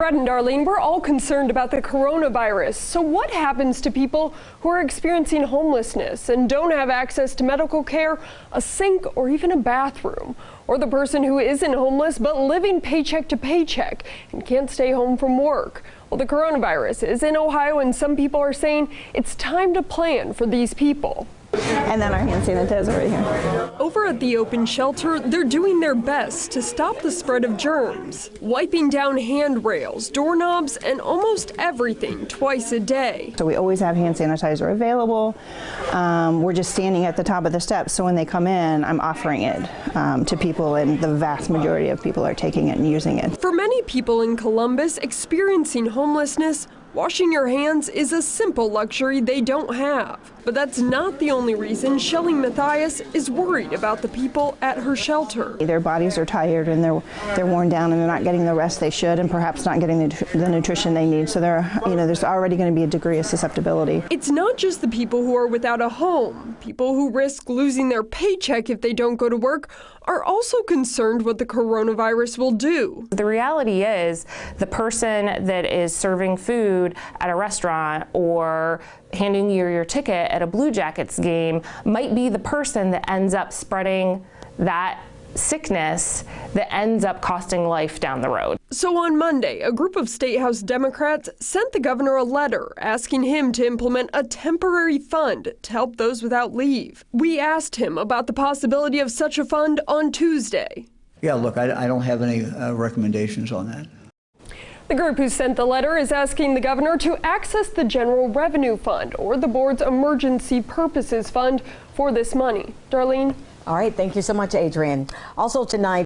Brad and Darlene, we're all concerned about the coronavirus. So what happens to people who are experiencing homelessness and don't have access to medical care, a sink, or even a bathroom? Or the person who isn't homeless but living paycheck to paycheck and can't stay home from work? Well, the coronavirus is in Ohio, and some people are saying it's time to plan for these people. And then our hand sanitizer right here. Over at the open shelter, they're doing their best to stop the spread of germs, wiping down handrails, doorknobs, and almost everything twice a day. So we always have hand sanitizer available. We're just standing at the top of the steps, so when they come in, I'm offering it to people, and the vast majority of people are taking it and using it. For many people in Columbus experiencing homelessness, washing your hands is a simple luxury they don't have. But that's not the only reason Shelly Matthias is worried about the people at her shelter. Their bodies are tired and they're worn down, and they're not getting the rest they should, and perhaps not getting the nutrition they need. So there's already going to be a degree of susceptibility. It's not just the people who are without a home. People who risk losing their paycheck if they don't go to work are also concerned what the coronavirus will do. The reality is the person that is serving food at a restaurant or handing you your ticket at a Blue Jackets game might be the person that ends up spreading that sickness that ends up costing life down the road. So on Monday, a group of State House Democrats sent the governor a letter asking him to implement a temporary fund to help those without leave. We asked him about the possibility of such a fund on Tuesday. Yeah, look, I don't have any recommendations on that. The group who sent the letter is asking the governor to access the General Revenue Fund or the board's Emergency Purposes Fund for this money. Darlene? All right, thank you so much, Adrian. Also tonight,